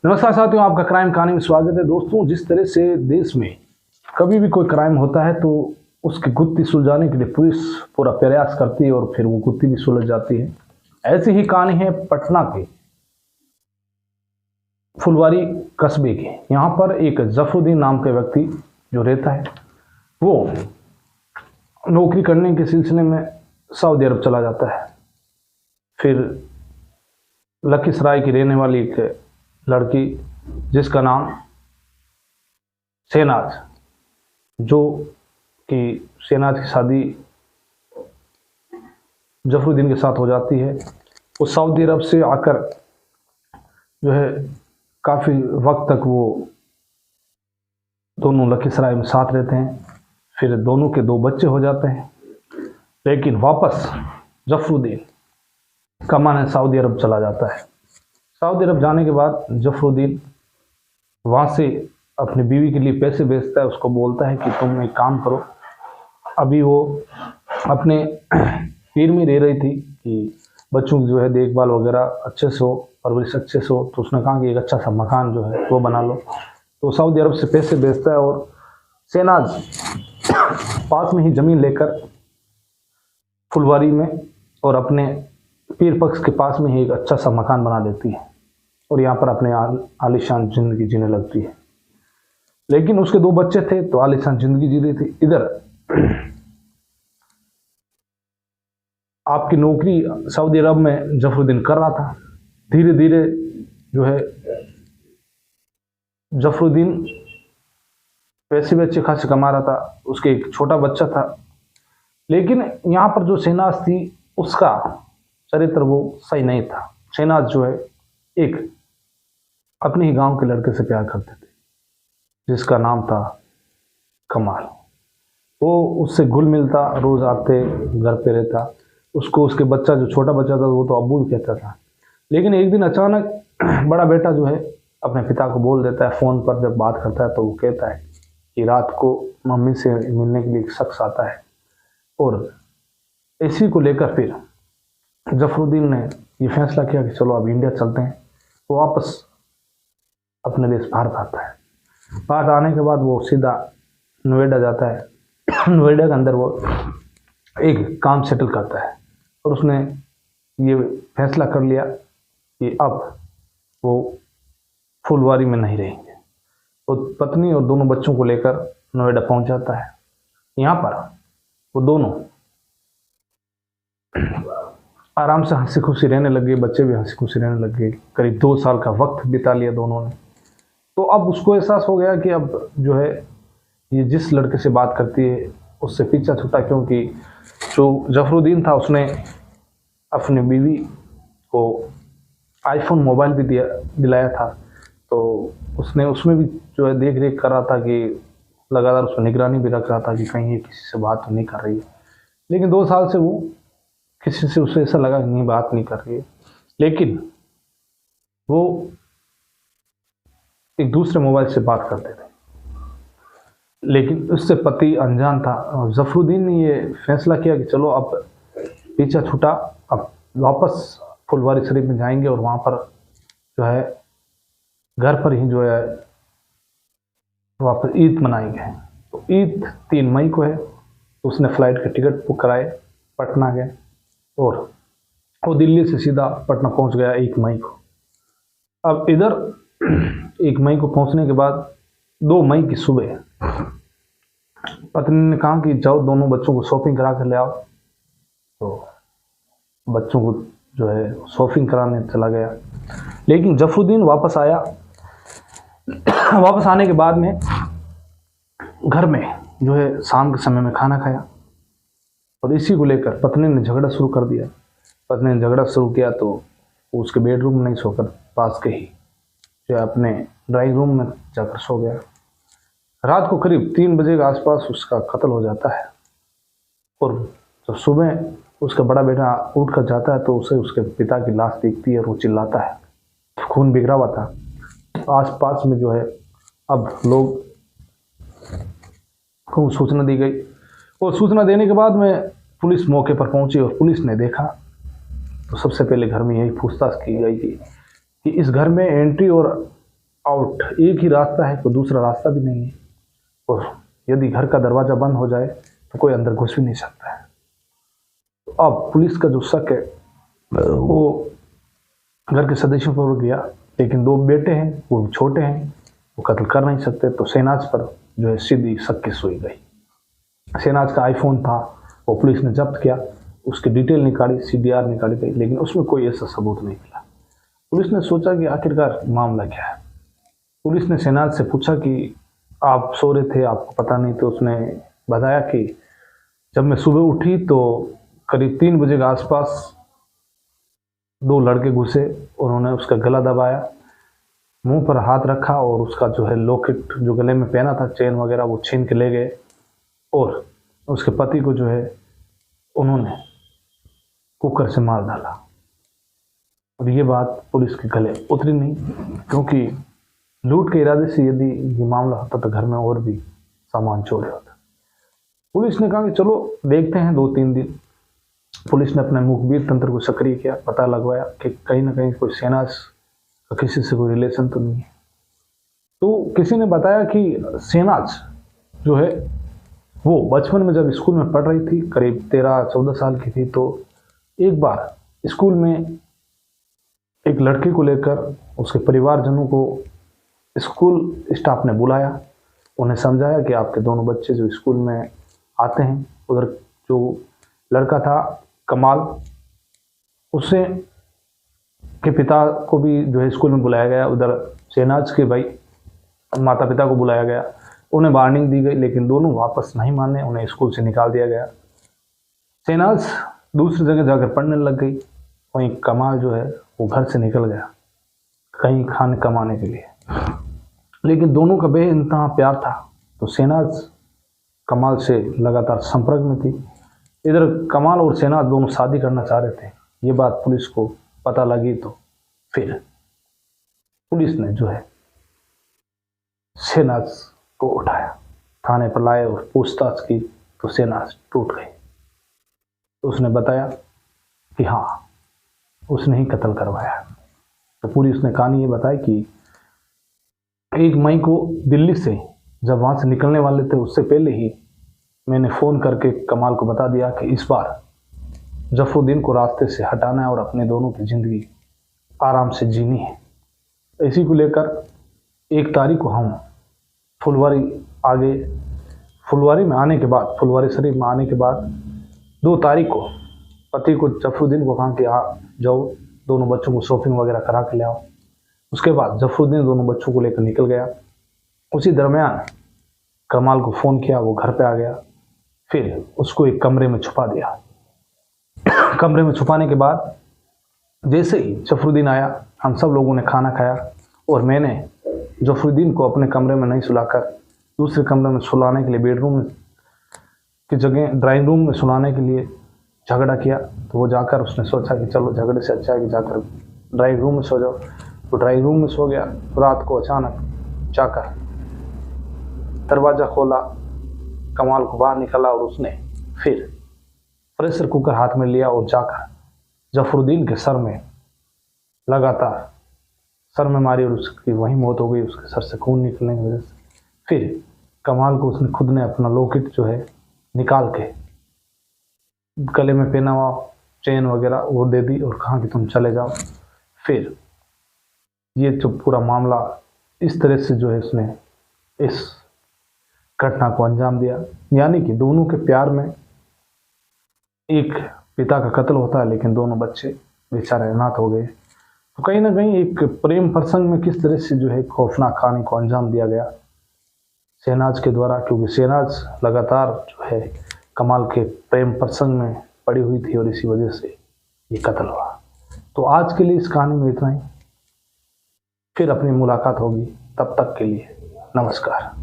नमस्कार साथियों, आपका क्राइम कहानी में स्वागत है। दोस्तों, जिस तरह से देश में कभी भी कोई क्राइम होता है तो उसकी गुत्थी सुलझाने के लिए पुलिस पूरा प्रयास करती है और फिर वो गुत्थी भी सुलझ जाती है। ऐसी ही कहानी है पटना के फुलवारी कस्बे की। यहाँ पर एक जफरुद्दीन नाम का व्यक्ति जो रहता है, वो नौकरी करने के सिलसिले में सऊदी अरब चला जाता है। फिर लखीसराय की रहने वाली एक लड़की जिसका नाम शहनाज, जो कि शहनाज की शादी जफरुद्दीन के साथ हो जाती है। वो सऊदी अरब से आकर जो है काफ़ी वक्त तक वो दोनों लखीसराय में साथ रहते हैं। फिर दोनों के 2 बच्चे हो जाते हैं, लेकिन वापस जफरुद्दीन कमाने सऊदी अरब चला जाता है। सऊदी अरब जाने के बाद जफरुद्दीन वहाँ से अपनी बीवी के लिए पैसे भेजता है। उसको बोलता है कि तुम एक काम करो। अभी वो अपने पीर में रह रही थी कि बच्चों की जो है देखभाल वगैरह अच्छे से हो, परवरिश अच्छे से हो। तो उसने कहा कि एक अच्छा सा मकान जो है वो बना लो। तो सऊदी अरब से पैसे भेजता है और शहनाज पास में ही ज़मीन लेकर फुलवारी में और अपने पीर पक्ष के पास में ही एक अच्छा सा मकान बना लेती है और यहाँ पर अपने आलीशान ज़िंदगी जीने लगती है। लेकिन उसके 2 बच्चे थे तो आलीशान ज़िंदगी जी रही थी। इधर आपकी नौकरी सऊदी अरब में जफरुद्दीन कर रहा था। धीरे धीरे जो है जफरुद्दीन पैसे भी अच्छे खासे कमा रहा था। उसके एक छोटा बच्चा था, लेकिन यहाँ पर जो शहनाज थी उसका चरित्र वो सही नहीं था। शहनाज जो है एक अपने ही गांव के लड़के से प्यार करते थे जिसका नाम था कमाल। वो उससे घुल मिलता, रोज आते, घर पे रहता। उसको उसके बच्चा जो छोटा बच्चा था वो तो अब्बू भी कहता था। लेकिन एक दिन अचानक बड़ा बेटा जो है अपने पिता को बोल देता है। फ़ोन पर जब बात करता है तो वो कहता है कि रात को मम्मी से मिलने के लिए एक शख्स आता है। और इसी को लेकर फिर जफरुद्दीन ने ये फैसला किया कि चलो अब इंडिया चलते हैं। तो वापस अपने देश भारत आता है। भारत आने के बाद वो सीधा नोएडा जाता है। नोएडा के अंदर वो एक काम सेटल करता है और उसने ये फैसला कर लिया कि अब वो फुलवारी में नहीं रहेंगे। वो पत्नी और दोनों बच्चों को लेकर नोएडा पहुंच जाता है। यहाँ पर वो दोनों आराम से हंसी खुशी रहने लग गए। बच्चे भी हंसी खुशी रहने लग गए। करीब 2 साल का वक्त बिता लिया दोनों ने। तो अब उसको एहसास हो गया कि अब जो है ये जिस लड़के से बात करती है उससे पीछा छूटा, क्योंकि जो जफरुद्दीन था उसने अपनी बीवी को आईफोन मोबाइल भी दिलाया था। तो उसने उसमें भी जो है देख रेख कर रहा था कि लगातार उसमें निगरानी भी रख रहा था कि कहीं ये किसी से बात तो नहीं कर रही है। लेकिन 2 साल से वो किसी से उसे ऐसा लगा कि नहीं, बात नहीं कर रही है। लेकिन वो एक दूसरे मोबाइल से बात करते थे, लेकिन उससे पति अनजान था। और जफरुद्दीन ने ये फैसला किया कि चलो अब पीछा छूटा, अब वापस फुलवारी शरीफ में जाएंगे और वहाँ पर जो है घर पर ही जो है वापस ईद मनाएंगे। तो ईद 3 मई को है। तो उसने फ्लाइट के टिकट बुक कराए, पटना गए और वो दिल्ली से सीधा पटना पहुँच गया 1 मई को। अब इधर 1 मई को पहुँचने के बाद 2 मई की सुबह पत्नी ने कहा कि जाओ दोनों बच्चों को शॉपिंग करा कर ले आओ। तो बच्चों को जो है शॉपिंग कराने चला गया। लेकिन जफरुद्दीन वापस आया। वापस आने के बाद में घर में जो है शाम के समय में खाना खाया और इसी को लेकर पत्नी ने झगड़ा शुरू कर दिया। पत्नी ने झगड़ा शुरू किया तो उसके बेडरूम में नहीं सोकर पास के ही जो अपने ड्राइंग रूम में जाकर सो गया। रात को करीब 3 बजे के आसपास उसका कत्ल हो जाता है। और जब सुबह उसका बड़ा बेटा उठ कर जाता है तो उसे उसके पिता की लाश दिखती है और वो चिल्लाता है। खून बिखरा हुआ था आसपास में जो है। अब लोग को सूचना दी गई और सूचना देने के बाद में पुलिस मौके पर पहुंची और पुलिस ने देखा तो सबसे पहले घर में यही पूछताछ की गई कि इस घर में एंट्री और आउट, एक ही रास्ता है, कोई दूसरा रास्ता भी नहीं है, और यदि घर का दरवाज़ा बंद हो जाए तो कोई अंदर घुस भी नहीं सकता है। तो अब पुलिस का जो शक है वो घर के सदस्यों पर गया, लेकिन 2 बेटे हैं, वो छोटे हैं, वो कत्ल कर नहीं सकते, तो शहनाज पर जो है सीधी शक की सुई गई। शहनाज का आईफोन था, वो पुलिस ने जब्त किया, उसकी डिटेल निकाली, CDR निकाली गई, लेकिन उसमें कोई ऐसा सबूत नहीं मिला। पुलिस ने सोचा कि आखिरकार मामला क्या है। पुलिस ने शहनाज से पूछा कि आप सो रहे थे, आपको पता नहीं? तो उसने बताया कि जब मैं सुबह उठी तो करीब 3 बजे के आसपास 2 लड़के घुसे, उन्होंने उसका गला दबाया, मुंह पर हाथ रखा और उसका जो है लॉकेट जो गले में पहना था, चेन वगैरह, वो छीन के ले गए, और उसके पति को जो है उन्होंने कुकर से मार डाला। और ये बात पुलिस के गले उतरी नहीं, क्योंकि लूट के इरादे से यदि ये मामला होता तो घर में और भी सामान चोरी होता। पुलिस ने कहा कि चलो देखते हैं 2-3 दिन। पुलिस ने अपने मुखबिर तंत्र को सक्रिय किया, पता लगवाया कि कहीं ना कहीं कोई शहनाज का किसी से कोई रिलेशन तो नहीं है। तो किसी ने बताया कि शहनाज जो है वो बचपन में जब स्कूल में पढ़ रही थी, करीब 13-14 साल की थी, तो एक बार स्कूल में एक लड़के को लेकर उसके परिवारजनों को स्कूल स्टाफ ने बुलाया, उन्हें समझाया कि आपके दोनों बच्चे जो स्कूल में आते हैं, उधर जो लड़का था कमाल, उससे के पिता को भी जो है स्कूल में बुलाया गया, उधर शहनाज के भाई माता पिता को बुलाया गया, उन्हें वार्निंग दी गई, लेकिन दोनों वापस नहीं माने, उन्हें स्कूल से निकाल दिया गया। शहनाज दूसरी जगह जाकर पढ़ने लग गई, वहीं कमाल जो है वो घर से निकल गया कहीं खाने कमाने के लिए, लेकिन दोनों का बेइंतहा प्यार था। तो शहनाज कमाल से लगातार संपर्क में थी। इधर कमाल और शहनाज दोनों शादी करना चाह रहे थे। ये बात पुलिस को पता लगी तो फिर पुलिस ने जो है शहनाज को उठाया, थाने पर लाए और पूछताछ की, तो शहनाज टूट गई। तो उसने बताया कि हाँ, उसने ही कत्ल करवाया। तो पुलिस ने कहानी ये बताई कि 1 मई को दिल्ली से जब वहाँ से निकलने वाले थे, उससे पहले ही मैंने फ़ोन करके कमाल को बता दिया कि इस बार जफरुद्दीन को रास्ते से हटाना है और अपने दोनों की ज़िंदगी आराम से जीनी है। इसी को लेकर 1 तारीख को हम फुलवारी में आने के बाद, फुलवारी शरीफ में आने के बाद 2 तारीख को पति को जफरुद्दीन को कहा कि आ जाओ, दोनों बच्चों को शॉपिंग वगैरह करा के ले आओ। उसके बाद जफरुद्दीन दोनों बच्चों को लेकर निकल गया। उसी दरमियान कमाल को फ़ोन किया, वो घर पे आ गया, फिर उसको एक कमरे में छुपा दिया। कमरे में छुपाने के बाद जैसे ही जफरुद्दीन आया, हम सब लोगों ने खाना खाया और मैंने जफरुद्दीन को अपने कमरे में नहीं सुलाकर दूसरे कमरे में सुलाने के लिए, बेडरूम की जगह ड्राइंग रूम में सुलाने के लिए झगड़ा किया। तो वो जाकर उसने सोचा कि चलो झगड़े से अच्छा है कि जाकर ड्राइंग रूम में सो जाओ। तो ड्राइंग रूम में सो गया। तो रात को अचानक जाकर दरवाज़ा खोला, कमाल को बाहर निकला और उसने फिर प्रेशर कुकर हाथ में लिया और जाकर जफरुद्दीन के सर में लगातार सर में मारी और उसकी वहीं मौत हो गई, उसके सर से खून निकलने की वजह से। फिर कमाल को उसने खुद ने अपना लॉकेट जो है निकाल के गले में पहना हुआ चेन वगैरह वो दे दी और कहा कि तुम चले जाओ। फिर ये जो पूरा मामला इस तरह से जो है उसने इस घटना को अंजाम दिया। यानी कि दोनों के प्यार में एक पिता का कत्ल होता है, लेकिन दोनों बच्चे बेचारे अनाथ हो गए। तो कहीं ना कहीं एक प्रेम प्रसंग में किस तरह से जो है खौफनाक कहानी को अंजाम दिया गया शहनाज के द्वारा, क्योंकि शहनाज लगातार जो है कमाल के प्रेम प्रसंग में पड़ी हुई थी और इसी वजह से ये कत्ल हुआ। तो आज के लिए इस कहानी में इतना ही, फिर अपनी मुलाकात होगी, तब तक के लिए नमस्कार।